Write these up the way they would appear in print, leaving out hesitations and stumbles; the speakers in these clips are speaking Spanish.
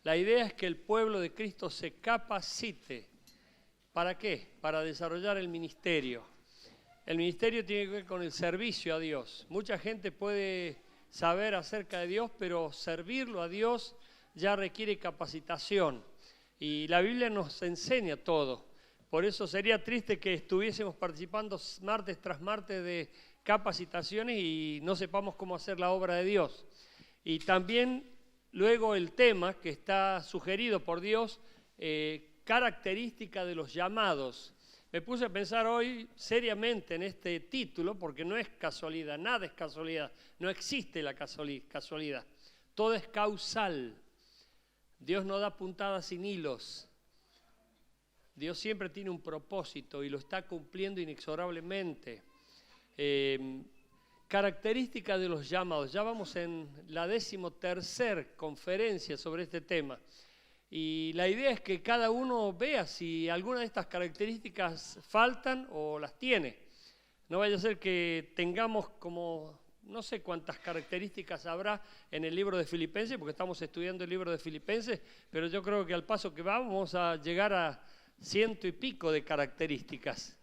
La idea es que el pueblo de Cristo se capacite. ¿Para qué? Para desarrollar el ministerio. El ministerio tiene que ver con el servicio a Dios. Mucha gente puede saber acerca de Dios, pero servirlo a Dios ya requiere capacitación. Y la Biblia nos enseña todo. Por eso sería triste que estuviésemos participando martes tras martes de capacitaciones y no sepamos cómo hacer la obra de Dios. Y también luego el tema que está sugerido por Dios, característica de los llamados. Me puse a pensar hoy seriamente en este título porque no es casualidad, nada es casualidad, no existe la casualidad, todo es causal. Dios no da puntadas sin hilos. Dios siempre tiene un propósito y lo está cumpliendo inexorablemente. Característica de los llamados. Ya vamos en la 13ª conferencia sobre este tema. Y la idea es que cada uno vea si alguna de estas características faltan o las tiene. No vaya a ser que tengamos como, no sé cuántas características habrá en el libro de Filipenses, porque estamos estudiando el libro de Filipenses, pero yo creo que al paso que vamos a llegar a 100 y pico de características.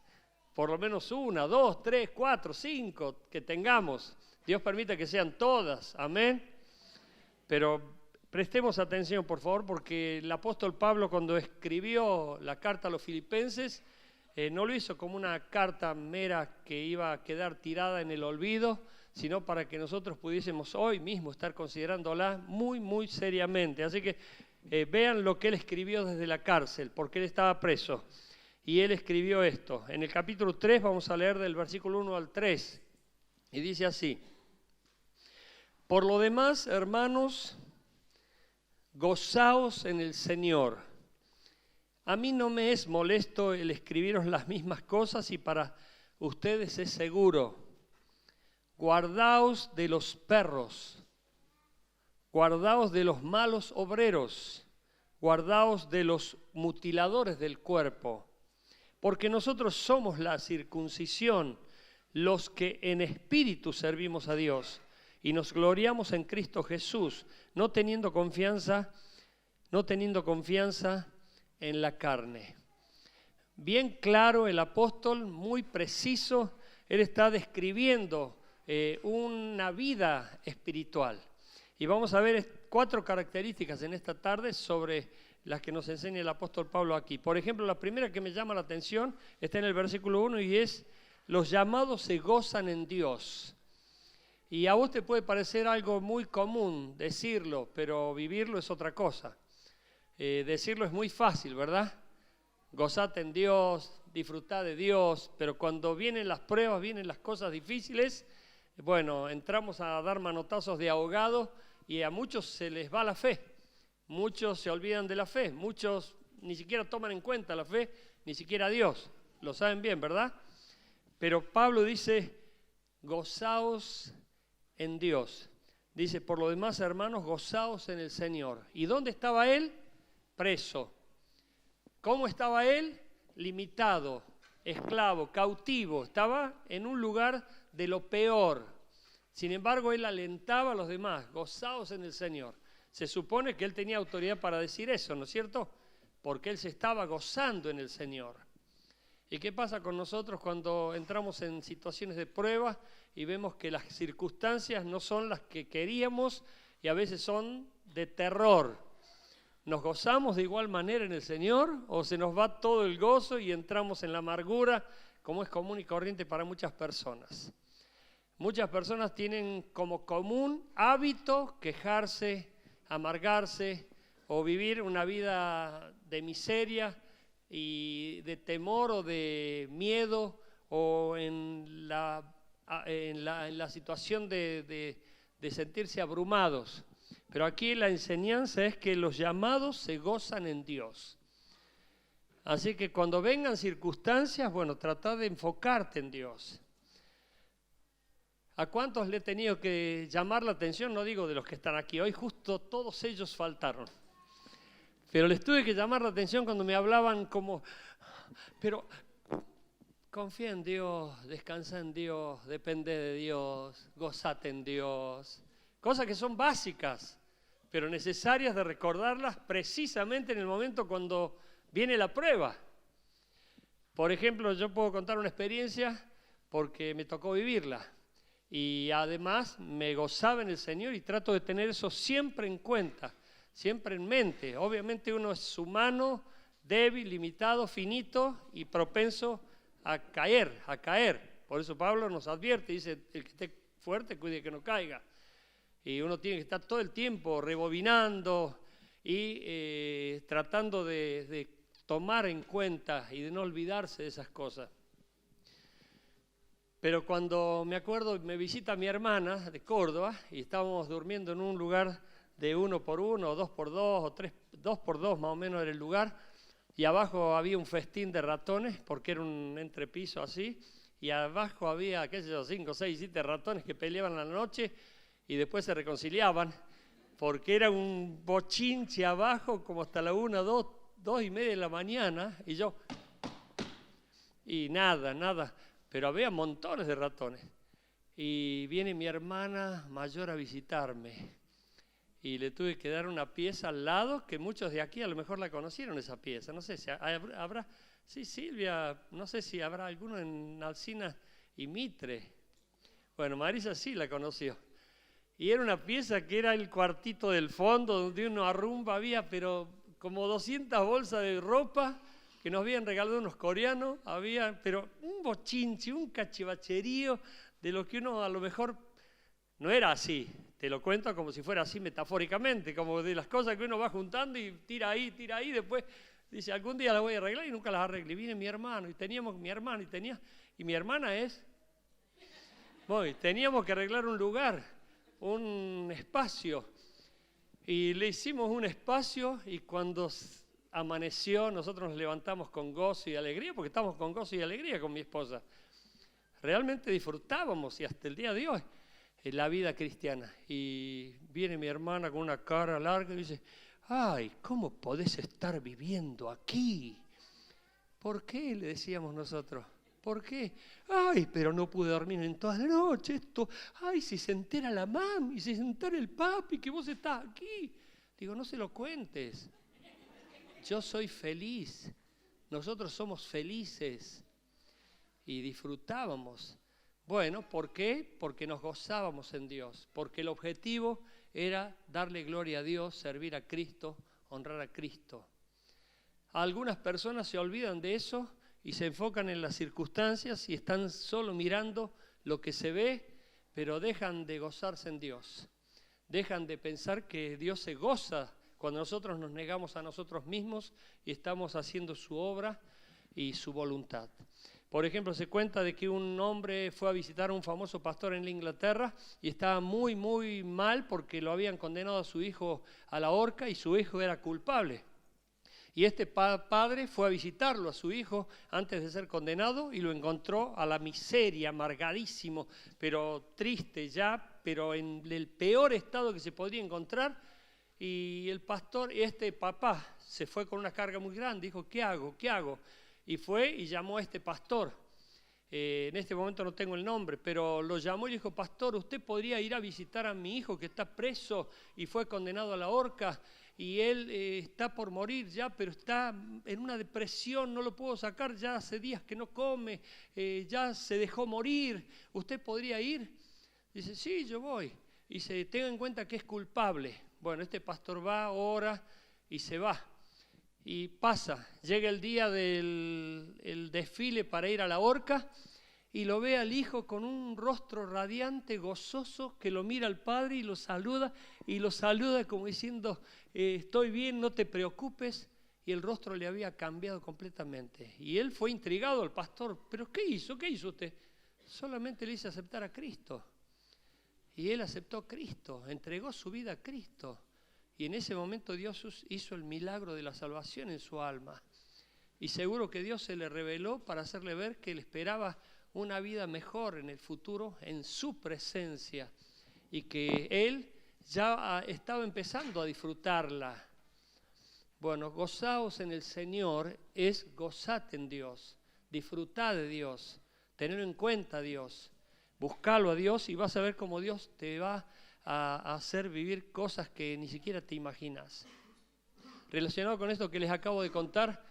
Por lo menos 1, 2, 3, 4, 5 que tengamos. Dios permita que sean todas, amén. Pero prestemos atención, por favor, porque el apóstol Pablo cuando escribió la carta a los filipenses, no lo hizo como una carta mera que iba a quedar tirada en el olvido, sino para que nosotros pudiésemos hoy mismo estar considerándola muy, muy seriamente. Así que vean lo que él escribió desde la cárcel, porque él estaba preso. Y él escribió esto. En el capítulo 3 vamos a leer del versículo 1 al 3. Y dice así: por lo demás, hermanos, gozaos en el Señor. A mí no me es molesto el escribiros las mismas cosas y para ustedes es seguro. Guardaos de los perros, guardaos de los malos obreros, guardaos de los mutiladores del cuerpo. Porque nosotros somos la circuncisión, los que en espíritu servimos a Dios y nos gloriamos en Cristo Jesús, no teniendo confianza en la carne. Bien claro el apóstol, muy preciso, él está describiendo una vida espiritual. Y vamos a ver 4 características en esta tarde sobre las que nos enseña el apóstol Pablo aquí. Por ejemplo, la primera que me llama la atención está en el versículo 1 y es: los llamados se gozan en Dios. Y a vos te puede parecer algo muy común decirlo, pero vivirlo es otra cosa. Decirlo es muy fácil, ¿verdad? Gozate en Dios, disfrutá de Dios, pero cuando vienen las pruebas, vienen las cosas difíciles, bueno, entramos a dar manotazos de ahogado y a muchos se les va la fe. Muchos se olvidan de la fe, muchos ni siquiera toman en cuenta la fe, ni siquiera a Dios. Lo saben bien, ¿verdad? Pero Pablo dice: gozaos en Dios. Dice: por lo demás, hermanos, gozaos en el Señor. ¿Y dónde estaba él? Preso. ¿Cómo estaba él? Limitado, esclavo, cautivo. Estaba en un lugar de lo peor. Sin embargo, él alentaba a los demás: gozaos en el Señor. Se supone que él tenía autoridad para decir eso, ¿no es cierto? Porque él se estaba gozando en el Señor. ¿Y qué pasa con nosotros cuando entramos en situaciones de prueba y vemos que las circunstancias no son las que queríamos y a veces son de terror? ¿Nos gozamos de igual manera en el Señor o se nos va todo el gozo y entramos en la amargura, como es común y corriente para muchas personas? Muchas personas tienen como común hábito quejarse, amargarse o vivir una vida de miseria y de temor o de miedo o en la situación de sentirse abrumados. Pero aquí la enseñanza es que los llamados se gozan en Dios. Así que cuando vengan circunstancias, bueno, trata de enfocarte en Dios. ¿A cuántos le he tenido que llamar la atención? No digo de los que están aquí hoy, justo todos ellos faltaron. Pero les tuve que llamar la atención cuando me hablaban como, pero confía en Dios, descansa en Dios, depende de Dios, gozate en Dios. Cosas que son básicas, pero necesarias de recordarlas precisamente en el momento cuando viene la prueba. Por ejemplo, yo puedo contar una experiencia porque me tocó vivirla. Y además me gozaba en el Señor y trato de tener eso siempre en cuenta, siempre en mente. Obviamente uno es humano, débil, limitado, finito y propenso a caer. Por eso Pablo nos advierte, dice, el que esté fuerte cuide que no caiga. Y uno tiene que estar todo el tiempo rebobinando y tratando de tomar en cuenta y de no olvidarse de esas cosas. Pero cuando me acuerdo, me visita mi hermana de Córdoba y estábamos durmiendo en un lugar de 1x1 o 2x2 o 2x2 más o menos era el lugar, y abajo había un festín de ratones porque era un entrepiso así, y abajo había, qué sé yo, 5, 6, 7 ratones que peleaban a la noche y después se reconciliaban porque era un bochinche abajo como hasta la 1, 2 y media de la mañana y nada. Pero había montones de ratones. Y viene mi hermana mayor a visitarme. Y le tuve que dar una pieza al lado, que muchos de aquí a lo mejor la conocieron esa pieza. No sé si habrá, sí, Silvia, no sé si habrá alguno en Alsina y Mitre. Bueno, Marisa sí la conoció. Y era una pieza que era el cuartito del fondo, donde uno arrumba, había pero como 200 bolsas de ropa, que nos habían regalado unos coreanos, había, pero un bochinche, un cachivacherío de lo que uno a lo mejor no era así. Te lo cuento como si fuera así metafóricamente, como de las cosas que uno va juntando y tira ahí, después dice, algún día las voy a arreglar y nunca las arreglé. Viene mi hermano y teníamos mi hermano y mi hermana teníamos que arreglar un lugar, un espacio. Y le hicimos un espacio y cuando amaneció, nosotros nos levantamos con gozo y alegría, porque estamos con gozo y alegría con mi esposa. Realmente disfrutábamos y hasta el día de hoy la vida cristiana. Y viene mi hermana con una cara larga y dice, ay, ¿cómo podés estar viviendo aquí? ¿Por qué? Le decíamos nosotros. ¿Por qué? Ay, pero no pude dormir en toda la noche esto. Ay, si se entera la mami, si se entera el papi que vos estás aquí. Digo, no se lo cuentes. Yo soy feliz, nosotros somos felices y disfrutábamos. Bueno, ¿por qué? Porque nos gozábamos en Dios, porque el objetivo era darle gloria a Dios, servir a Cristo, honrar a Cristo. Algunas personas se olvidan de eso y se enfocan en las circunstancias y están solo mirando lo que se ve, pero dejan de gozarse en Dios. Dejan de pensar que Dios se goza cuando nosotros nos negamos a nosotros mismos y estamos haciendo su obra y su voluntad. Por ejemplo, se cuenta de que un hombre fue a visitar a un famoso pastor en la Inglaterra y estaba muy, muy mal porque lo habían condenado a su hijo a la horca y su hijo era culpable. Y este padre fue a visitarlo, a su hijo, antes de ser condenado y lo encontró a la miseria, amargadísimo, pero triste ya, pero en el peor estado que se podría encontrar. Y el pastor, este papá, se fue con una carga muy grande, dijo, ¿qué hago? Y fue y llamó a este pastor. En este momento no tengo el nombre, pero lo llamó y dijo, pastor, ¿usted podría ir a visitar a mi hijo que está preso y fue condenado a la horca? Y él está por morir ya, pero está en una depresión, no lo puedo sacar, ya hace días que no come, ya se dejó morir. ¿Usted podría ir? Dice, sí, yo voy. Y dice, tenga en cuenta que es culpable. Bueno, este pastor va, ora y se va. Y pasa, llega el día del desfile para ir a la horca y lo ve al hijo con un rostro radiante, gozoso, que lo mira al padre y lo saluda como diciendo, estoy bien, no te preocupes. Y el rostro le había cambiado completamente. Y él fue intrigado al pastor, ¿pero qué hizo? ¿Qué hizo usted? Solamente le hice aceptar a Cristo. Y él aceptó a Cristo, entregó su vida a Cristo. Y en ese momento Dios hizo el milagro de la salvación en su alma. Y seguro que Dios se le reveló para hacerle ver que le esperaba una vida mejor en el futuro, en su presencia. Y que él ya estaba empezando a disfrutarla. Bueno, gozaos en el Señor es gozate en Dios, disfrutad de Dios, tener en cuenta a Dios. Buscalo a Dios y vas a ver cómo Dios te va a hacer vivir cosas que ni siquiera te imaginas. Relacionado con esto que les acabo de contar,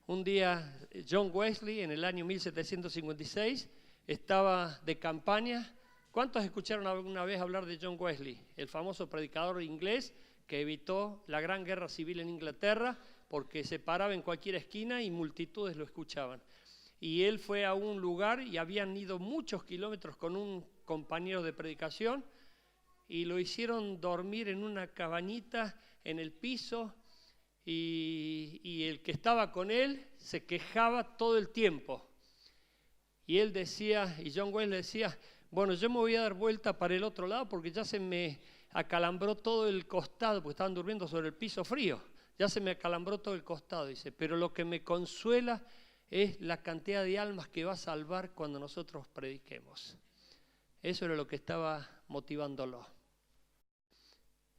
un día John Wesley, en el año 1756, estaba de campaña. ¿Cuántos escucharon alguna vez hablar de John Wesley? El famoso predicador inglés que evitó la gran guerra civil en Inglaterra porque se paraba en cualquier esquina y multitudes lo escuchaban. Y él fue a un lugar y habían ido muchos kilómetros con un compañero de predicación y lo hicieron dormir en una cabañita en el piso y el que estaba con él se quejaba todo el tiempo. Y él decía, y John Wesley decía, bueno, yo me voy a dar vuelta para el otro lado porque ya se me acalambró todo el costado, porque estaban durmiendo sobre el piso frío, ya se me acalambró todo el costado, dice, pero lo que me consuela es la cantidad de almas que va a salvar cuando nosotros prediquemos. Eso era lo que estaba motivándolo.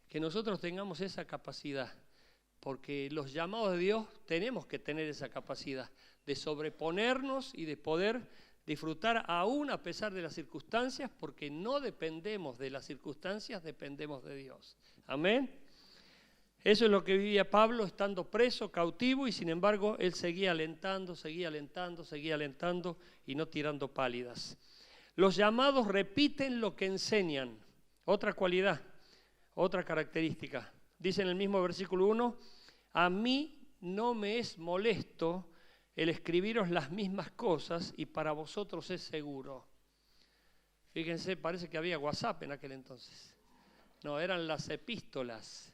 Que nosotros tengamos esa capacidad, porque los llamados de Dios tenemos que tener esa capacidad de sobreponernos y de poder disfrutar aún a pesar de las circunstancias, porque no dependemos de las circunstancias, dependemos de Dios. Amén. Eso es lo que vivía Pablo estando preso, cautivo, y sin embargo él seguía alentando y no tirando pálidas. Los llamados repiten lo que enseñan. Otra cualidad, otra característica. Dice en el mismo versículo 1, a mí no me es molesto el escribiros las mismas cosas y para vosotros es seguro. Fíjense, parece que había WhatsApp en aquel entonces. No, eran las epístolas.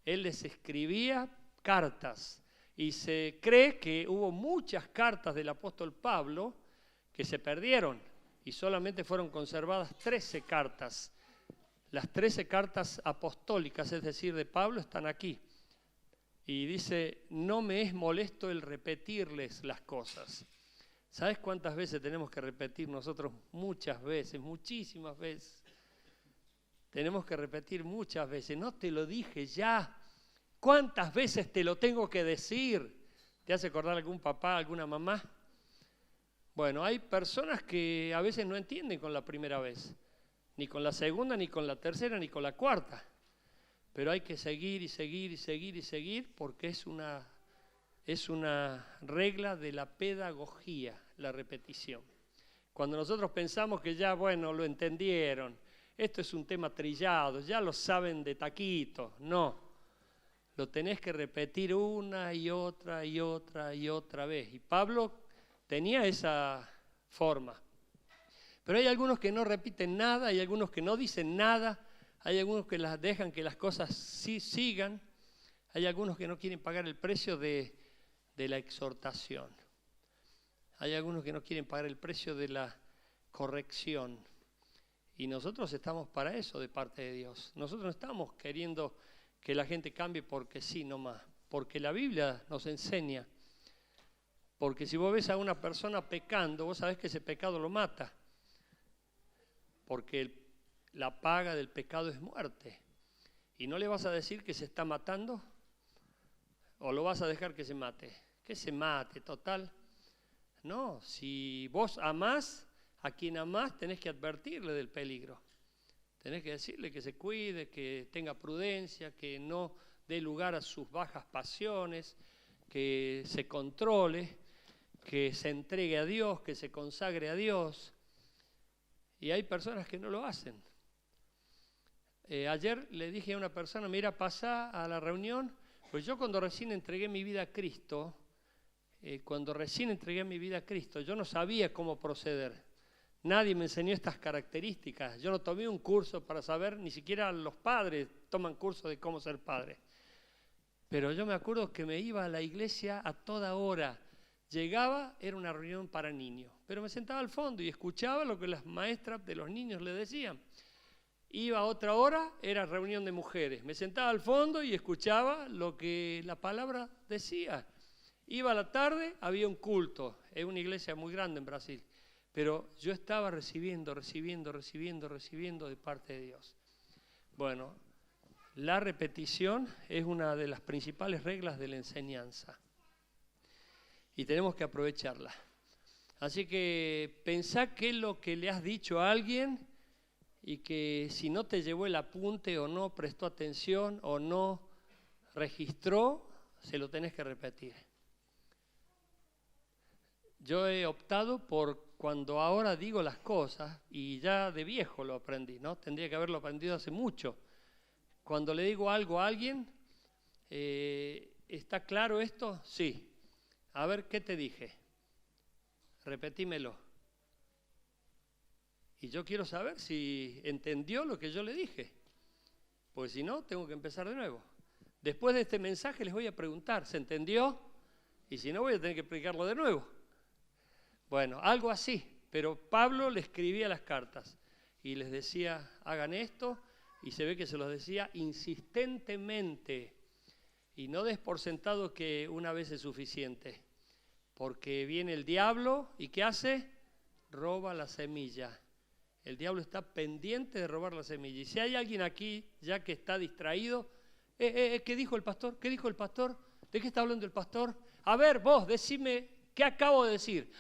Él les escribía cartas y se cree que hubo muchas cartas del apóstol Pablo que se perdieron y solamente fueron conservadas 13 cartas. Las 13 cartas apostólicas, es decir, de Pablo, están aquí. Y dice, no me es molesto el repetirles las cosas. ¿Sabes cuántas veces tenemos que repetir nosotros? Muchas veces, muchísimas veces. Tenemos que repetir muchas veces. No te lo dije ya. ¿Cuántas veces te lo tengo que decir? ¿Te hace acordar algún papá, alguna mamá? Bueno, hay personas que a veces no entienden con la primera vez. Ni con la segunda, ni con la tercera, ni con la cuarta. Pero hay que seguir y seguir y seguir y seguir porque es una regla de la pedagogía, la repetición. Cuando nosotros pensamos que ya, bueno, lo entendieron, esto es un tema trillado, ya lo saben de taquito, no. Lo tenés que repetir una y otra y otra y otra vez. Y Pablo tenía esa forma. Pero hay algunos que no repiten nada, hay algunos que no dicen nada, hay algunos que las dejan que las cosas sí sigan, hay algunos que no quieren pagar el precio de la exhortación. Hay algunos que no quieren pagar el precio de la corrección. Y nosotros estamos para eso de parte de Dios. Nosotros no estamos queriendo que la gente cambie porque sí nomás, porque la Biblia nos enseña. Porque si vos ves a una persona pecando, vos sabés que ese pecado lo mata. Porque la paga del pecado es muerte. ¿Y no le vas a decir que se está matando? ¿O lo vas a dejar que se mate? Que se mate, total. No, si vos amás, a quien amás tenés que advertirle del peligro. Tenés que decirle que se cuide, que tenga prudencia, que no dé lugar a sus bajas pasiones, que se controle, que se entregue a Dios, que se consagre a Dios. Y hay personas que no lo hacen. Ayer le dije a una persona, mira, pasá a la reunión, pues yo cuando recién entregué mi vida a Cristo, yo no sabía cómo proceder. Nadie me enseñó estas características. Yo no tomé un curso para saber, ni siquiera los padres toman curso de cómo ser padre. Pero yo me acuerdo que me iba a la iglesia a toda hora. Llegaba, era una reunión para niños, pero me sentaba al fondo y escuchaba lo que las maestras de los niños le decían. Iba a otra hora, era reunión de mujeres. Me sentaba al fondo y escuchaba lo que la palabra decía. Iba a la tarde, había un culto. Es una iglesia muy grande en Brasil. Pero yo estaba recibiendo de parte de Dios. Bueno, la repetición es una de las principales reglas de la enseñanza. Y tenemos que aprovecharla. Así que pensá qué es lo que le has dicho a alguien y que si no te llevó el apunte o no prestó atención o no registró, se lo tenés que repetir. Yo he optado por cuando ahora digo las cosas, y ya de viejo lo aprendí, ¿no? Tendría que haberlo aprendido hace mucho. Cuando le digo algo a alguien, ¿está claro esto? Sí. A ver, ¿qué te dije? Repetímelo. Y yo quiero saber si entendió lo que yo le dije. Pues si no, tengo que empezar de nuevo. Después de este mensaje les voy a preguntar, ¿se entendió? Y si no, voy a tener que explicarlo de nuevo. Bueno, algo así. Pero Pablo le escribía las cartas y les decía, hagan esto, y se ve que se los decía insistentemente. Y no des por sentado que una vez es suficiente, porque viene el diablo y ¿qué hace? Roba la semilla. El diablo está pendiente de robar la semilla. Y si hay alguien aquí ya que está distraído, ¿qué dijo el pastor? ¿Qué dijo el pastor? ¿De qué está hablando el pastor? A ver, vos, decime, ¿qué acabo de decir?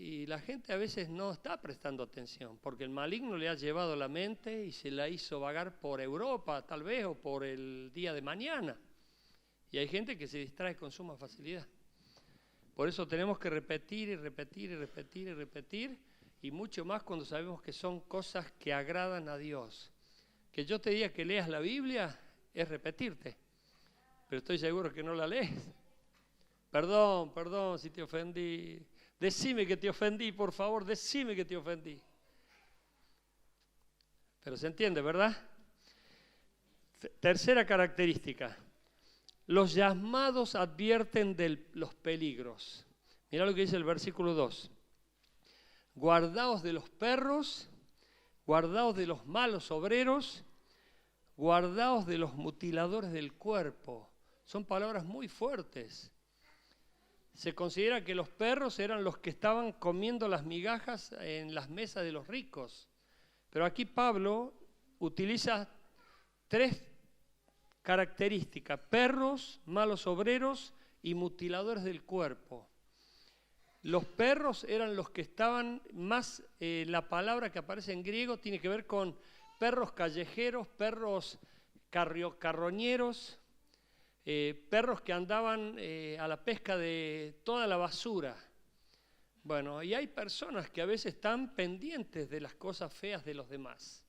Y la gente a veces no está prestando atención, porque el maligno le ha llevado la mente y se la hizo vagar por Europa, tal vez, o por el día de mañana. Y hay gente que se distrae con suma facilidad. Por eso tenemos que repetir y repetir y repetir y repetir, y mucho más cuando sabemos que son cosas que agradan a Dios. Que yo te diga que leas la Biblia es repetirte, pero estoy seguro que no la lees. Perdón si te ofendí. Decime que te ofendí, por favor, decime que te ofendí. Pero se entiende, ¿verdad? Tercera característica. Los llamados advierten de los peligros. Mirá lo que dice el versículo 2. Guardaos de los perros, guardaos de los malos obreros, guardaos de los mutiladores del cuerpo. Son palabras muy fuertes. Se considera que los perros eran los que estaban comiendo las migajas en las mesas de los ricos. Pero aquí Pablo utiliza 3 características: perros, malos obreros y mutiladores del cuerpo. Los perros eran los que estaban más, la palabra que aparece en griego tiene que ver con perros callejeros, perros carroñeros, perros que andaban a la pesca de toda la basura. Bueno, y hay personas que a veces están pendientes de las cosas feas de los demás.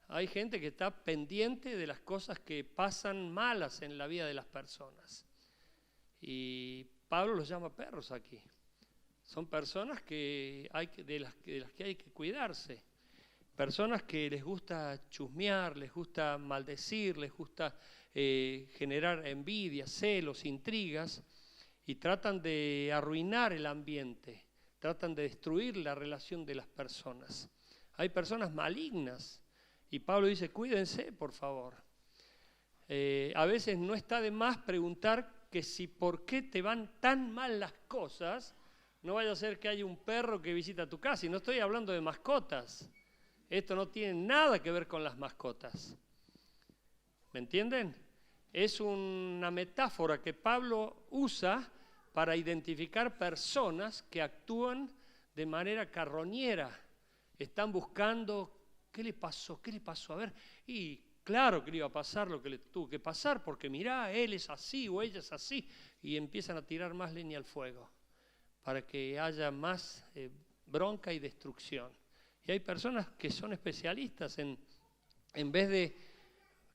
Hay gente que está pendiente de las cosas que pasan malas en la vida de las personas. Y Pablo los llama perros aquí. Son personas que de las que hay que cuidarse. Personas que les gusta chusmear, les gusta maldecir, les gusta generar envidia, celos, intrigas, y tratan de arruinar el ambiente, tratan de destruir la relación de las personas. Hay personas malignas, y Pablo dice, cuídense, por favor. A veces no está de más preguntar que si por qué te van tan mal las cosas, no vaya a ser que haya un perro que visita tu casa, y no estoy hablando de mascotas. Esto no tiene nada que ver con las mascotas. ¿Me entienden? Es una metáfora que Pablo usa para identificar personas que actúan de manera carroñera. Están buscando, ¿qué le pasó? ¿Qué le pasó? A ver, y claro que le iba a pasar lo que le tuvo que pasar, porque mirá, él es así o ella es así, y empiezan a tirar más leña al fuego para que haya más bronca y destrucción. Y hay personas que son especialistas en vez de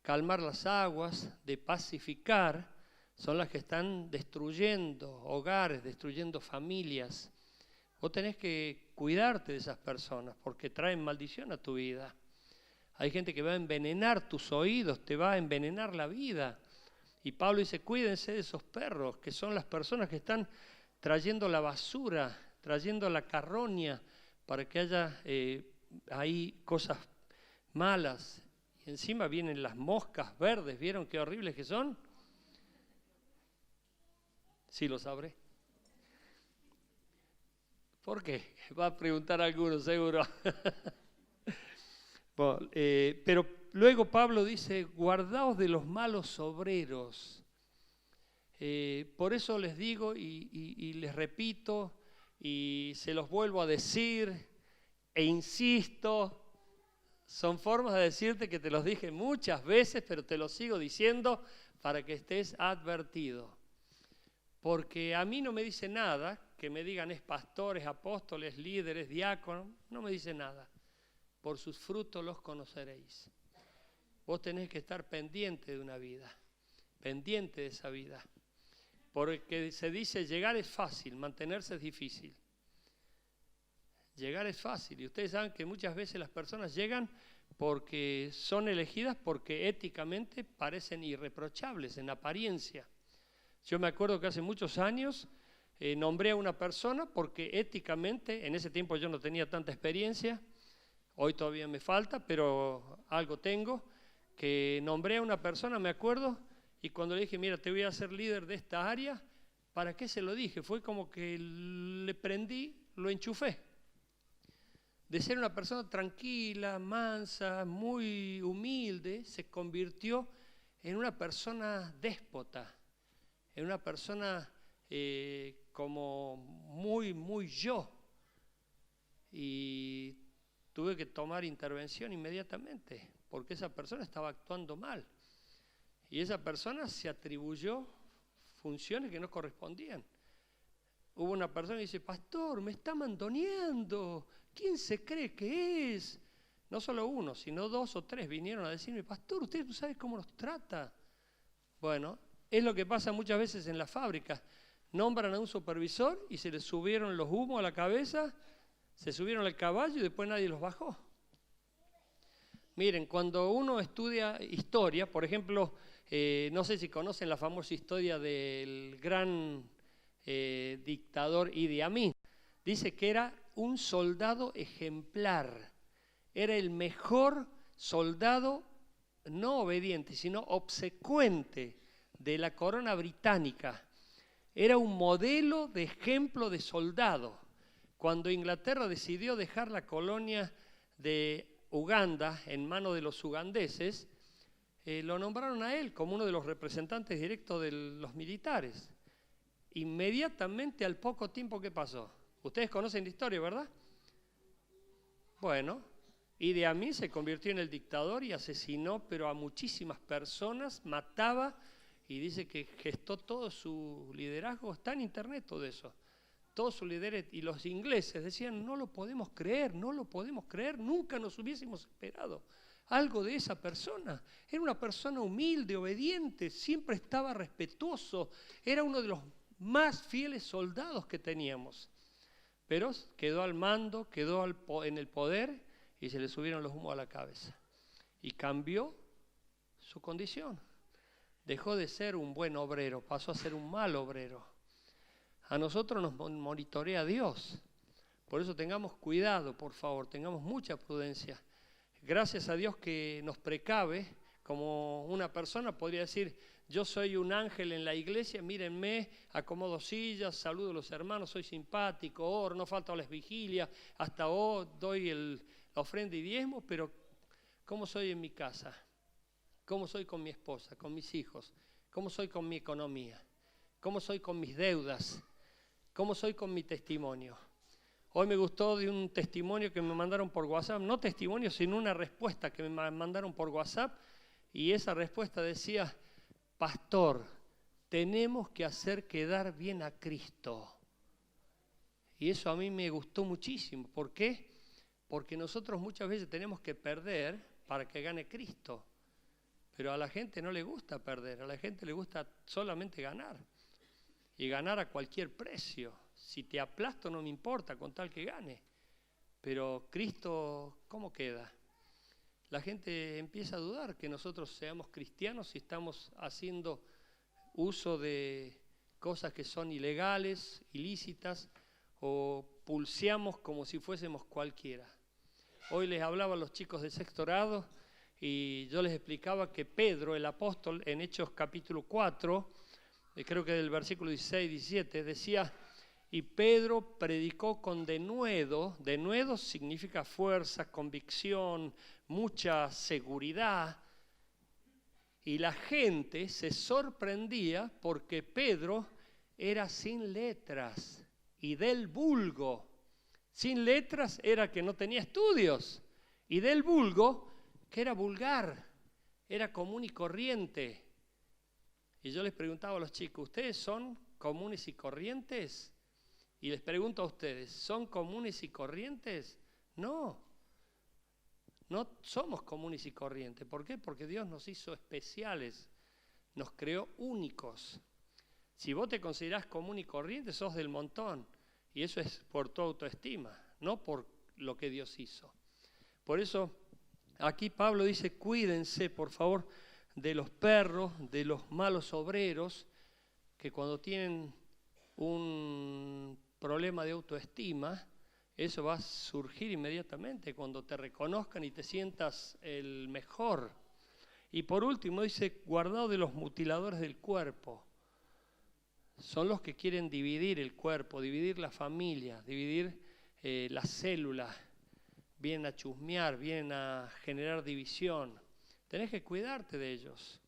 calmar las aguas, de pacificar, son las que están destruyendo hogares, destruyendo familias. Vos tenés que cuidarte de esas personas porque traen maldición a tu vida. Hay gente que va a envenenar tus oídos, te va a envenenar la vida. Y Pablo dice, cuídense de esos perros, que son las personas que están trayendo la basura, trayendo la carroña, para que haya ahí cosas malas. Y encima vienen las moscas verdes, ¿vieron qué horribles que son? Sí, lo sabré. ¿Por qué? Va a preguntar alguno, seguro. Bueno, pero luego Pablo dice, guardaos de los malos obreros. Por eso les digo y les repito y se los vuelvo a decir, e insisto, son formas de decirte que te los dije muchas veces, pero te los sigo diciendo para que estés advertido. Porque a mí no me dice nada que me digan es pastores, apóstoles, líderes, diáconos, no me dice nada. Por sus frutos los conoceréis. Vos tenés que estar pendiente de una vida, pendiente de esa vida. Porque se dice llegar es fácil, mantenerse es difícil. Llegar es fácil y ustedes saben que muchas veces las personas llegan porque son elegidas porque éticamente parecen irreprochables en apariencia. Yo me acuerdo que hace muchos años nombré a una persona porque éticamente, en ese tiempo yo no tenía tanta experiencia, hoy todavía me falta, pero algo tengo, que nombré a una persona, me acuerdo, y cuando le dije, mira, te voy a hacer líder de esta área, ¿para qué se lo dije? Fue como que le prendí, lo enchufé. De ser una persona tranquila, mansa, muy humilde, se convirtió en una persona déspota, en una persona como muy yo. Y tuve que tomar intervención inmediatamente, porque esa persona estaba actuando mal. Y esa persona se atribuyó funciones que no correspondían. Hubo una persona que dice, pastor, me está mandoneando. ¿Quién se cree que es? No solo uno, sino 2 o 3 vinieron a decirme, pastor, usted no sabe cómo nos trata. Bueno, es lo que pasa muchas veces en las fábricas. Nombran a un supervisor y se les subieron los humos a la cabeza, se subieron al caballo y después nadie los bajó. Miren, cuando uno estudia historia, por ejemplo, no sé si conocen la famosa historia del gran dictador Idi Amin. Dice que era un soldado ejemplar, era el mejor soldado, no obediente, sino obsecuente de la corona británica. Era un modelo de ejemplo de soldado. Cuando Inglaterra decidió dejar la colonia de Uganda en manos de los ugandeses, lo nombraron a él como uno de los representantes directos de los militares. Inmediatamente al poco tiempo, ¿qué pasó? Ustedes conocen la historia, ¿verdad? Bueno, Idi Amin se convirtió en el dictador y asesinó, pero a muchísimas personas, mataba, y dice que gestó todo su liderazgo. Está en internet todo eso. Todos sus líderes, y los ingleses decían, no lo podemos creer, nunca nos hubiésemos esperado algo de esa persona. Era una persona humilde, obediente, siempre estaba respetuoso, era uno de los más fieles soldados que teníamos. Pero quedó al mando, quedó en el poder y se le subieron los humos a la cabeza. Y cambió su condición. Dejó de ser un buen obrero, pasó a ser un mal obrero. A nosotros nos monitorea Dios. Por eso tengamos cuidado, por favor, tengamos mucha prudencia. Gracias a Dios que nos precave, como una persona podría decir, yo soy un ángel en la iglesia, mírenme, acomodo sillas, saludo a los hermanos, soy simpático, oro, no falto a las vigilias, hasta hoy doy la ofrenda y diezmo, pero ¿cómo soy en mi casa? ¿Cómo soy con mi esposa, con mis hijos? ¿Cómo soy con mi economía? ¿Cómo soy con mis deudas? ¿Cómo soy con mi testimonio? Hoy me gustó de un testimonio que me mandaron por WhatsApp, no testimonio, sino una respuesta que me mandaron por WhatsApp, y esa respuesta decía, pastor, tenemos que hacer quedar bien a Cristo. Y eso a mí me gustó muchísimo. ¿Por qué? Porque nosotros muchas veces tenemos que perder para que gane Cristo. Pero a la gente no le gusta perder, a la gente le gusta solamente ganar. Y ganar a cualquier precio. Si te aplasto no me importa, con tal que gane. Pero Cristo, ¿cómo queda? La gente empieza a dudar que nosotros seamos cristianos si estamos haciendo uso de cosas que son ilegales, ilícitas, o pulseamos como si fuésemos cualquiera. Hoy les hablaba a los chicos de sexto grado y yo les explicaba que Pedro, el apóstol, en Hechos capítulo 4, creo que del versículo 16 y 17, decía, y Pedro predicó con denuedo. Denuedo significa fuerza, convicción, mucha seguridad. Y la gente se sorprendía porque Pedro era sin letras y del vulgo, Sin letras era que no tenía estudios. Y del vulgo, que era vulgar, era común y corriente. Y yo les preguntaba a los chicos, ¿ustedes son comunes y corrientes? Y les pregunto a ustedes, ¿son comunes y corrientes? No, no somos comunes y corrientes. ¿Por qué? Porque Dios nos hizo especiales, nos creó únicos. Si vos te considerás común y corriente, sos del montón. Y eso es por tu autoestima, no por lo que Dios hizo. Por eso, aquí Pablo dice, cuídense, por favor, de los perros, de los malos obreros, que cuando tienen un problema de autoestima, eso va a surgir inmediatamente cuando te reconozcan y te sientas el mejor. Y por último dice, guardado de los mutiladores del cuerpo. Son los que quieren dividir el cuerpo, dividir la familia, dividir las células. Vienen a chusmear, vienen a generar división. Tenés que cuidarte de ellos.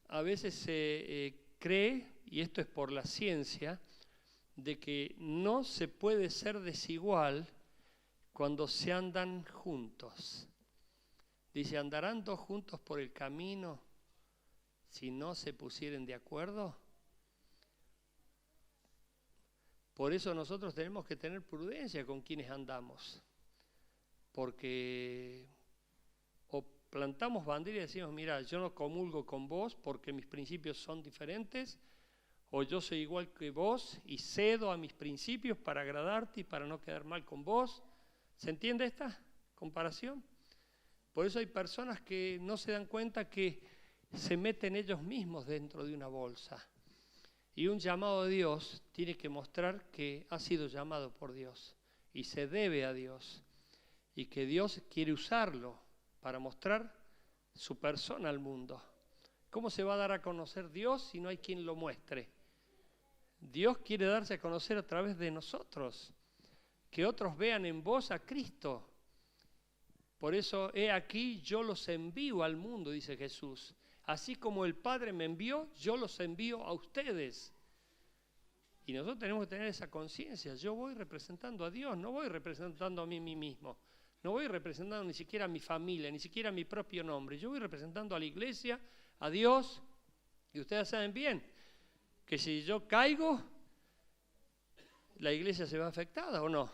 A veces se cree, y esto es por la ciencia, de que no se puede ser desigual cuando se andan juntos. Dice, ¿andarán dos juntos por el camino si no se pusieren de acuerdo? Por eso nosotros tenemos que tener prudencia con quienes andamos. Porque o plantamos bandera y decimos, mira, yo no comulgo con vos porque mis principios son diferentes, o yo soy igual que vos y cedo a mis principios para agradarte y para no quedar mal con vos. ¿Se entiende esta comparación? Por eso hay personas que no se dan cuenta que se meten ellos mismos dentro de una bolsa. Y un llamado de Dios tiene que mostrar que ha sido llamado por Dios y se debe a Dios. Y que Dios quiere usarlo para mostrar su persona al mundo. ¿Cómo se va a dar a conocer Dios si no hay quien lo muestre? Dios quiere darse a conocer a través de nosotros. Que otros vean en vos a Cristo. Por eso, he aquí, yo los envío al mundo, dice Jesús. Así como el Padre me envió, yo los envío a ustedes. Y nosotros tenemos que tener esa conciencia. Yo voy representando a Dios, no voy representando a mí mismo. No voy representando ni siquiera a mi familia, ni siquiera a mi propio nombre. Yo voy representando a la iglesia, a Dios. Y ustedes saben bien que si yo caigo, la iglesia se ve afectada, ¿o no?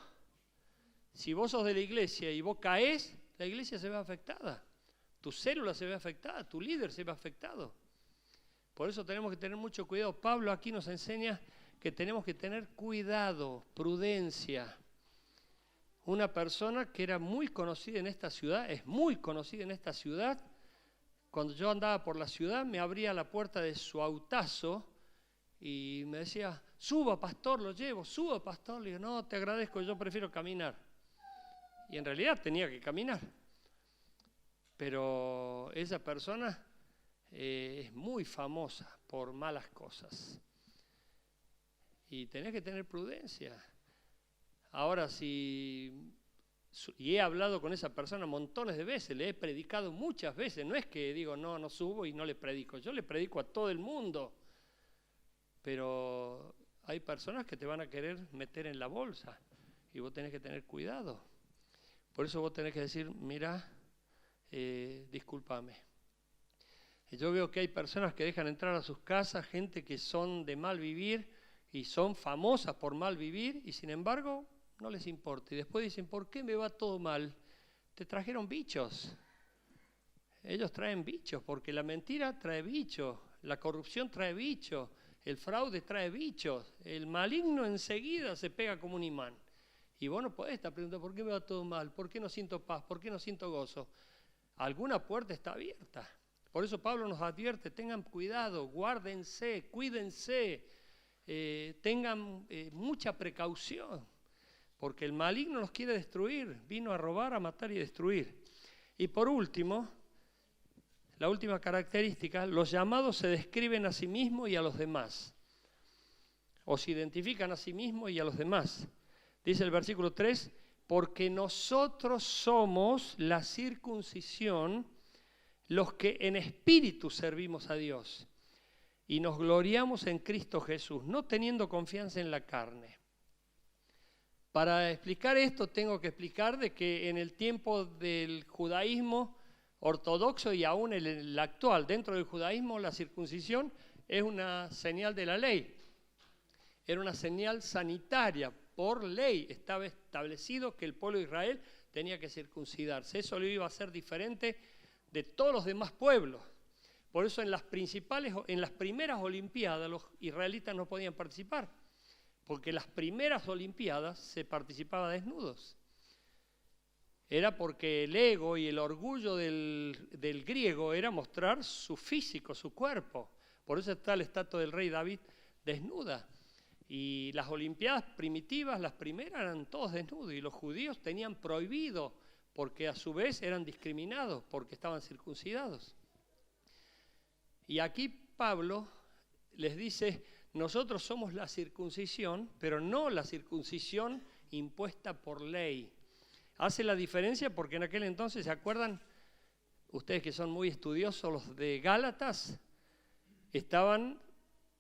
Si vos sos de la iglesia y vos caés, la iglesia se ve afectada. Tu célula se ve afectada, tu líder se ve afectado. Por eso tenemos que tener mucho cuidado. Pablo aquí nos enseña que tenemos que tener cuidado, prudencia. Una persona que era muy conocida en esta ciudad, es muy conocida en esta ciudad. Cuando yo andaba por la ciudad, me abría la puerta de su autazo y me decía, suba pastor, lo llevo, suba pastor. Le digo, no, te agradezco, yo prefiero caminar. Y en realidad tenía que caminar. Pero esa persona es muy famosa por malas cosas. Y tenés que tener prudencia. Ahora, y he hablado con esa persona montones de veces, le he predicado muchas veces. No es que digo, no subo y no le predico. Yo le predico a todo el mundo. Pero hay personas que te van a querer meter en la bolsa. Y vos tenés que tener cuidado. Por eso vos tenés que decir, mira, discúlpame. Yo veo que hay personas que dejan entrar a sus casas gente que son de mal vivir y son famosas por mal vivir y sin embargo no les importa. Y después dicen, ¿por qué me va todo mal? Te trajeron bichos. Ellos traen bichos porque la mentira trae bichos, la corrupción trae bichos, el fraude trae bichos, el maligno enseguida se pega como un imán. Y vos no podés estar preguntando, ¿por qué me va todo mal? ¿Por qué no siento paz? ¿Por qué no siento gozo? Alguna puerta está abierta. Por eso Pablo nos advierte, tengan cuidado, guárdense, cuídense, tengan mucha precaución, porque el maligno nos quiere destruir, vino a robar, a matar y destruir. Y por último, la última característica, los llamados se describen a sí mismos y a los demás, o se identifican a sí mismos y a los demás. Dice el versículo 3, porque nosotros somos la circuncisión, los que en espíritu servimos a Dios y nos gloriamos en Cristo Jesús, no teniendo confianza en la carne. Para explicar esto tengo que explicar de que en el tiempo del judaísmo ortodoxo y aún en el actual, dentro del judaísmo, la circuncisión es una señal de la ley. Era una señal sanitaria, por ley estaba establecido que el pueblo de Israel tenía que circuncidarse. Eso lo iba a hacer diferente de todos los demás pueblos. Por eso en las primeras Olimpiadas los israelitas no podían participar, porque en las primeras Olimpiadas se participaba desnudos. Era porque el ego y el orgullo del griego era mostrar su físico, su cuerpo. Por eso está la estatua del rey David desnuda. Y las Olimpiadas primitivas, las primeras, eran todos desnudos. Y los judíos tenían prohibido, porque a su vez eran discriminados, porque estaban circuncidados. Y aquí Pablo les dice, nosotros somos la circuncisión, pero no la circuncisión impuesta por ley. Hace la diferencia porque en aquel entonces, ¿se acuerdan? Ustedes que son muy estudiosos, los de Gálatas, estaban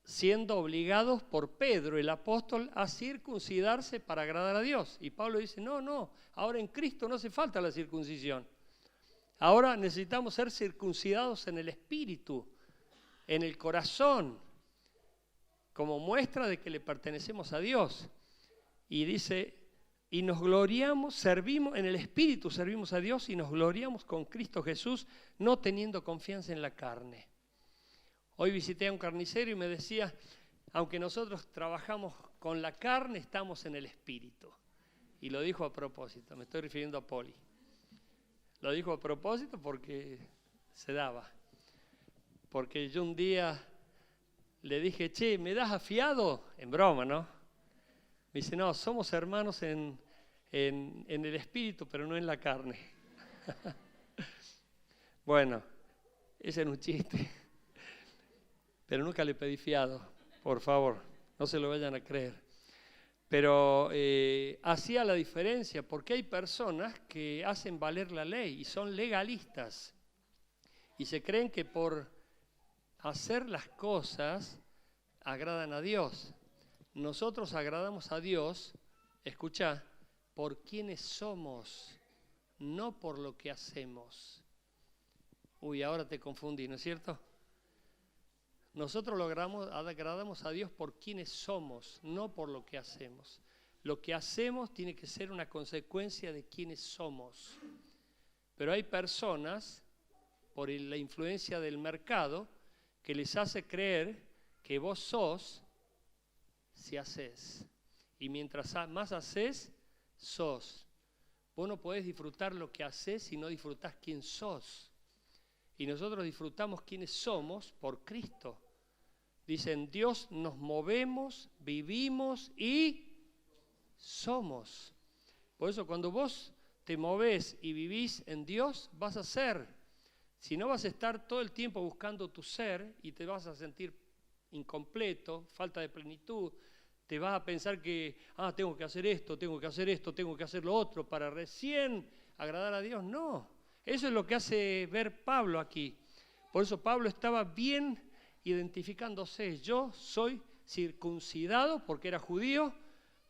siendo obligados por Pedro, el apóstol, a circuncidarse para agradar a Dios. Y Pablo dice, no, ahora en Cristo no hace falta la circuncisión. Ahora necesitamos ser circuncidados en el espíritu, en el corazón, como muestra de que le pertenecemos a Dios. Y dice, y nos gloriamos, servimos, en el espíritu servimos a Dios y nos gloriamos con Cristo Jesús, no teniendo confianza en la carne. Hoy visité a un carnicero y me decía, aunque nosotros trabajamos con la carne, estamos en el espíritu. Y lo dijo a propósito, me estoy refiriendo a Poli. Lo dijo a propósito porque se daba. Porque yo un día le dije, che, ¿me das afiado? En broma, ¿no? Me dice, no, somos hermanos en el espíritu, pero no en la carne. Bueno, ese era un chiste. Pero nunca le pedí fiado, por favor, no se lo vayan a creer. Pero hacía la diferencia, porque hay personas que hacen valer la ley y son legalistas. Y se creen que por hacer las cosas agradan a Dios. Nosotros agradamos a Dios, escucha, por quienes somos, no por lo que hacemos. Uy, ahora te confundí, ¿no es cierto? Nosotros agradamos a Dios por quienes somos, no por lo que hacemos. Lo que hacemos tiene que ser una consecuencia de quienes somos. Pero hay personas, por la influencia del mercado, que les hace creer que vos sos si haces. Y mientras más haces, sos. Vos no podés disfrutar lo que haces si no disfrutás quién sos. Y nosotros disfrutamos quiénes somos por Cristo. Dicen, Dios nos movemos, vivimos y somos. Por eso cuando vos te movés y vivís en Dios, vas a ser. Si no, vas a estar todo el tiempo buscando tu ser y te vas a sentir incompleto, falta de plenitud. Te vas a pensar que, tengo que hacer esto, tengo que hacer esto, tengo que hacer lo otro para recién agradar a Dios. No, eso es lo que hace ver Pablo aquí. Por eso Pablo estaba bien identificándose. Yo soy circuncidado porque era judío,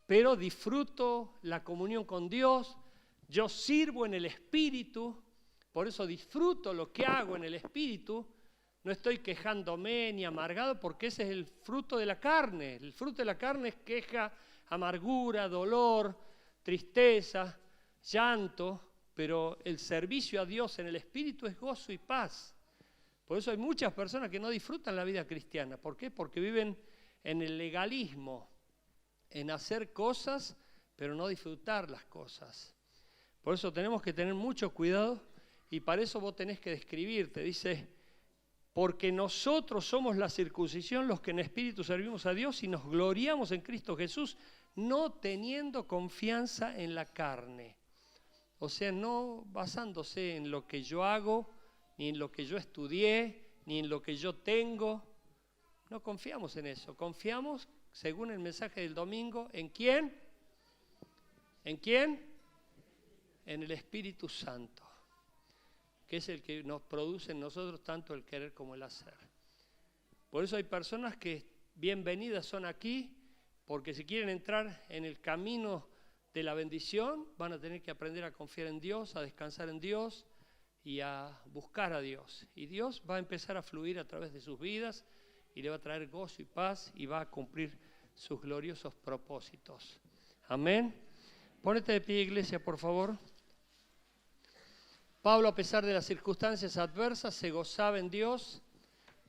pero disfruto la comunión con Dios. Yo sirvo en el Espíritu, por eso disfruto lo que hago en el Espíritu. No estoy quejándome ni amargado porque ese es el fruto de la carne. El fruto de la carne es queja, amargura, dolor, tristeza, llanto, pero el servicio a Dios en el Espíritu es gozo y paz. Por eso hay muchas personas que no disfrutan la vida cristiana. ¿Por qué? Porque viven en el legalismo, en hacer cosas, pero no disfrutar las cosas. Por eso tenemos que tener mucho cuidado y para eso vos tenés que describirte. Dice, porque nosotros somos la circuncisión, los que en espíritu servimos a Dios y nos gloriamos en Cristo Jesús, no teniendo confianza en la carne. O sea, no basándose en lo que yo hago, ni en lo que yo estudié, ni en lo que yo tengo. No confiamos en eso. Confiamos, según el mensaje del domingo, ¿en quién? ¿En quién? En el Espíritu Santo, que es el que nos produce en nosotros tanto el querer como el hacer. Por eso hay personas que bienvenidas son aquí, porque si quieren entrar en el camino de la bendición, van a tener que aprender a confiar en Dios, a descansar en Dios y a buscar a Dios. Y Dios va a empezar a fluir a través de sus vidas y le va a traer gozo y paz y va a cumplir sus gloriosos propósitos. Amén. Pónete de pie, iglesia, por favor. Pablo, a pesar de las circunstancias adversas, se gozaba en Dios.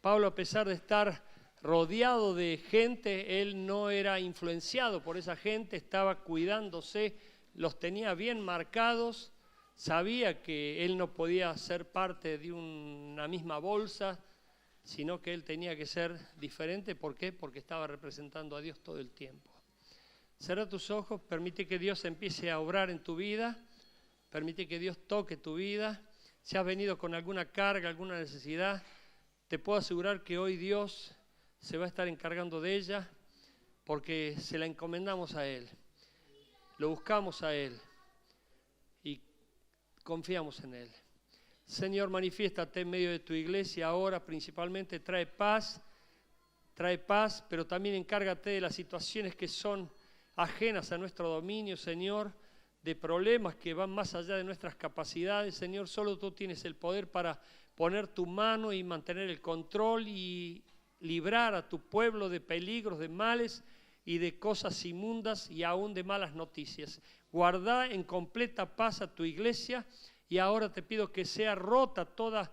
Pablo, a pesar de estar rodeado de gente, él no era influenciado por esa gente, estaba cuidándose, los tenía bien marcados, sabía que él no podía ser parte de una misma bolsa, sino que él tenía que ser diferente. ¿Por qué? Porque estaba representando a Dios todo el tiempo. Cierra tus ojos, permite que Dios empiece a obrar en tu vida, permite que Dios toque tu vida. Si has venido con alguna carga, alguna necesidad, te puedo asegurar que hoy Dios se va a estar encargando de ella, porque se la encomendamos a Él, lo buscamos a Él y confiamos en Él. Señor, manifiéstate en medio de tu iglesia ahora, principalmente trae paz, pero también encárgate de las situaciones que son ajenas a nuestro dominio, Señor, de problemas que van más allá de nuestras capacidades. Señor, solo tú tienes el poder para poner tu mano y mantener el control y librar a tu pueblo de peligros, de males y de cosas inmundas y aún de malas noticias. Guarda en completa paz a tu iglesia y ahora te pido que sea rota toda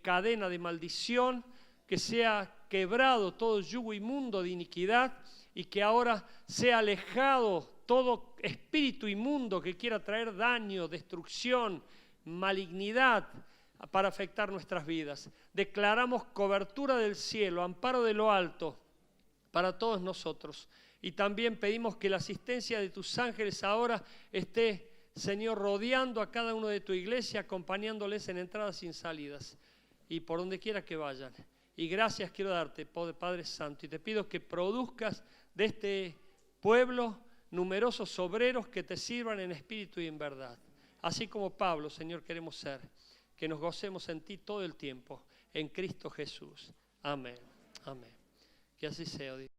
cadena de maldición, que sea quebrado todo yugo inmundo de iniquidad y que ahora sea alejado todo espíritu inmundo que quiera traer daño, destrucción, malignidad para afectar nuestras vidas. Declaramos cobertura del cielo, amparo de lo alto para todos nosotros. Y también pedimos que la asistencia de tus ángeles ahora esté, Señor, rodeando a cada uno de tu iglesia, acompañándoles en entradas y en salidas y por donde quiera que vayan. Y gracias quiero darte, Padre Santo, y te pido que produzcas de este pueblo numerosos obreros que te sirvan en espíritu y en verdad. Así como Pablo, Señor, queremos ser, que nos gocemos en ti todo el tiempo, en Cristo Jesús. Amén. Amén. Que así sea, Dios.